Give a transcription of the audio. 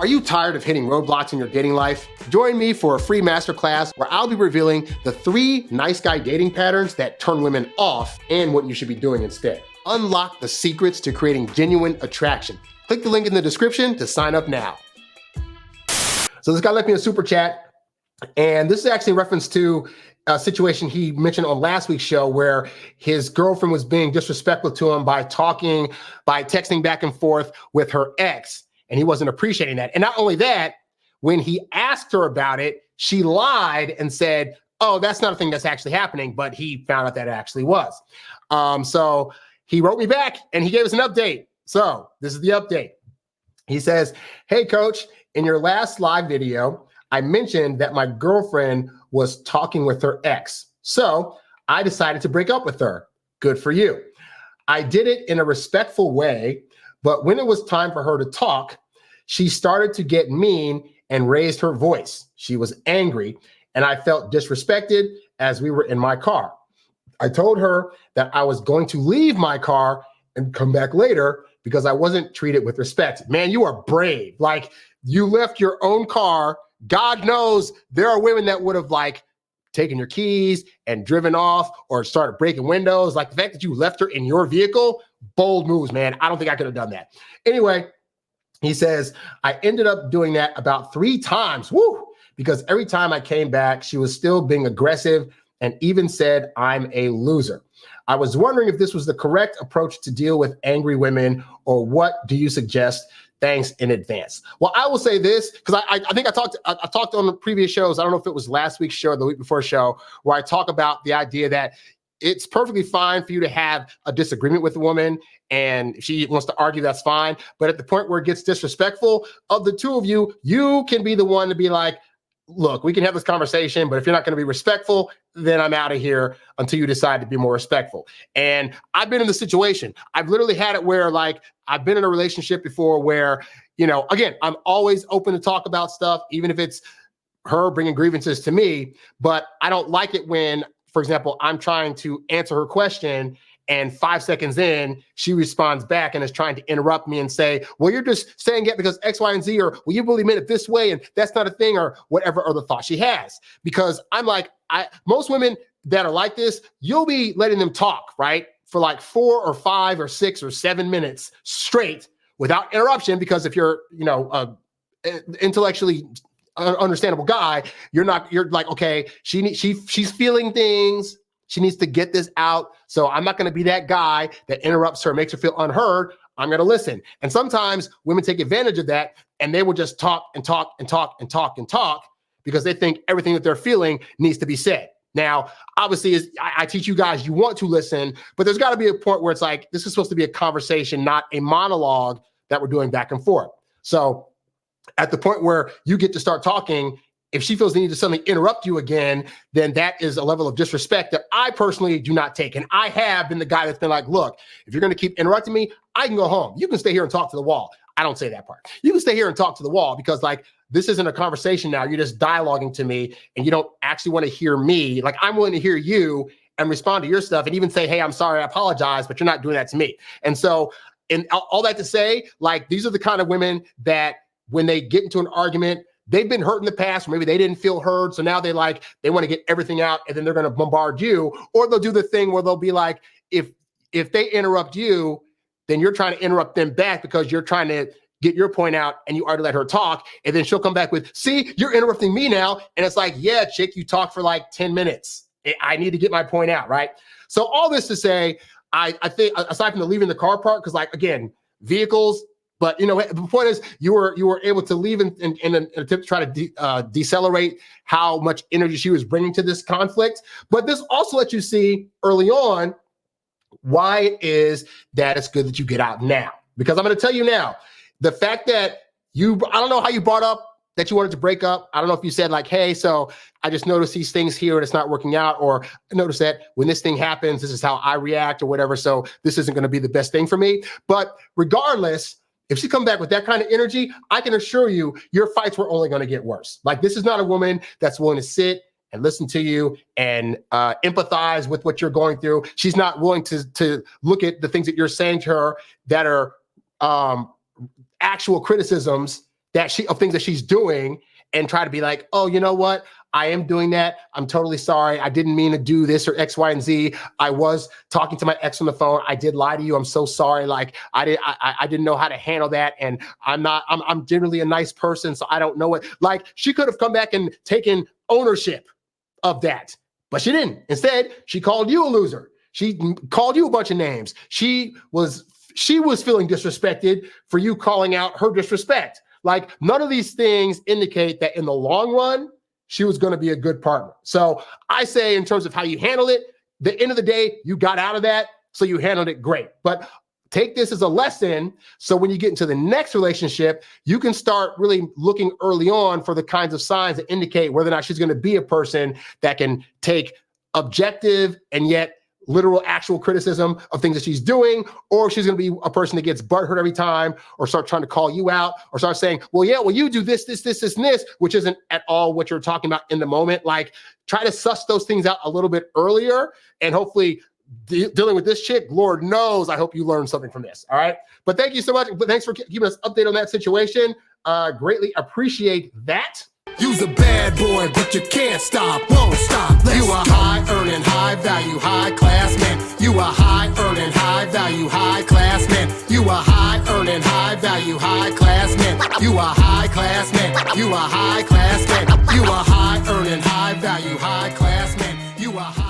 Are you tired of hitting roadblocks in your dating life? Join me for a free masterclass where I'll be revealing the 3 nice guy dating patterns that turn women off and what you should be doing instead. Unlock the secrets to creating genuine attraction. Click the link in the description to sign up now. So this guy left me a super chat, and this is actually in reference to a situation he mentioned on last week's show where his girlfriend was being disrespectful to him by texting back and forth with her ex. And he wasn't appreciating that. And not only that, when he asked her about it, she lied and said, oh, that's not a thing that's actually happening. But he found out that it actually was. So he wrote me back and he gave us an update. So this is the update. He says, hey, coach, in your last live video, I mentioned that my girlfriend was talking with her ex. So I decided to break up with her. Good for you. I did it in a respectful way. But when it was time for her to talk, she started to get mean and raised her voice. She was angry, and I felt disrespected as we were in my car. I told her that I was going to leave my car and come back later because I wasn't treated with respect. Man, you are brave. Like, you left your own car. God knows there are women that would have taken your keys and driven off or started breaking windows. Like, the fact that you left her in your vehicle, bold moves, man. I don't think I could have done that. Anyway, he says, I ended up doing that about 3 times, because every time I came back, she was still being aggressive and even said, I'm a loser. I was wondering if this was the correct approach to deal with angry women, or what do you suggest? Thanks in advance. Well, I will say this, because I think I talked on the previous shows. I don't know if it was last week's show or the week before show, where I talk about the idea that it's perfectly fine for you to have a disagreement with a woman, and if she wants to argue, that's fine. But at the point where it gets disrespectful, of the two of you, you can be the one to be like, look, we can have this conversation, but if you're not going to be respectful, then I'm out of here until you decide to be more respectful. And I've been in the situation. I've literally had it where I've been in a relationship before where, again, I'm always open to talk about stuff, even if it's her bringing grievances to me. But I don't like it when, for example, I'm trying to answer her question and 5 seconds in, she responds back and is trying to interrupt me and say, well, you're just saying it because X, Y, and Z, or well, you really meant it this way, and that's not a thing, or whatever other thought she has. Because I'm like, most women that are like this, you'll be letting them talk, right? For 4 or 5 or 6 or 7 minutes straight without interruption, because if you're, intellectually understandable guy, you're like, okay, she's feeling things. She needs to get this out. So I'm not going to be that guy that interrupts her, makes her feel unheard. I'm going to listen. And sometimes women take advantage of that, and they will just talk and talk and talk and talk and talk because they think everything that they're feeling needs to be said. Now, obviously, I teach you guys, you want to listen, but there's got to be a point where it's like, this is supposed to be a conversation, not a monologue that we're doing back and forth. So at the point where you get to start talking, if she feels the need to suddenly interrupt you again, then that is a level of disrespect that I personally do not take. And I have been the guy that's been like, look, if you're going to keep interrupting me, I can go home. You can stay here and talk to the wall. I don't say that part. You can stay here and talk to the wall, because this isn't a conversation now. You're just dialoguing to me and you don't actually want to hear me. I'm willing to hear you and respond to your stuff and even say, hey, I'm sorry, I apologize, but you're not doing that to me. And so, and all that to say, these are the kind of women that when they get into an argument, they've been hurt in the past, or maybe they didn't feel heard. So now they want to get everything out, and then they're going to bombard you. Or they'll do the thing where they'll be like, if they interrupt you, then you're trying to interrupt them back because you're trying to get your point out and you already let her talk. And then she'll come back with, see, you're interrupting me now. And it's like, yeah, chick, you talked for 10 minutes. I need to get my point out, right? So all this to say, I think aside from the leaving the car part, because again, vehicles, but the point is you were able to leave in an attempt to try to decelerate how much energy she was bringing to this conflict. But this also lets you see early on why it is that it's good that you get out now. Because I'm going to tell you now, the fact that I don't know how you brought up that you wanted to break up. I don't know if you said hey, so I just noticed these things here and it's not working out, or I noticed that when this thing happens, this is how I react or whatever. So this isn't going to be the best thing for me. But regardless, if she comes back with that kind of energy, I can assure you, your fights were only going to get worse. This is not a woman that's willing to sit and listen to you and empathize with what you're going through. She's not willing to look at the things that you're saying to her that are actual criticisms of things that she's doing and try to be like, oh, you know what? I am doing that. I'm totally sorry. I didn't mean to do this or X, Y, and Z. I was talking to my ex on the phone. I did lie to you. I'm so sorry. Like I didn't know how to handle that. And I'm generally a nice person. So I don't know it. Like she could have come back and taken ownership of that, but she didn't. Instead, she called you a loser. She called you a bunch of names. She was feeling disrespected for you calling out her disrespect. Like none of these things indicate that in the long run, she was going to be a good partner. So I say in terms of how you handle it, the end of the day, you got out of that. So you handled it great. But take this as a lesson. So when you get into the next relationship, you can start really looking early on for the kinds of signs that indicate whether or not she's going to be a person that can take objective and yet literal actual criticism of things that she's doing, or she's going to be a person that gets butthurt every time or start trying to call you out or start saying, well, yeah, well, you do this, which isn't at all what you're talking about in the moment. Like try to suss those things out a little bit earlier and hopefully dealing with this chick, Lord knows, I hope you learned something from this. All right. But thank you so much. Thanks for giving us an update on that situation. Greatly appreciate that. You's a bad boy, but you can't stop, won't stop. You a high earning, high value, high class man. You a high earning, high value, high class man. You a high earning, high value, high class man. You a high class man. You a high class man. You a high earning, high value, high class man. You a high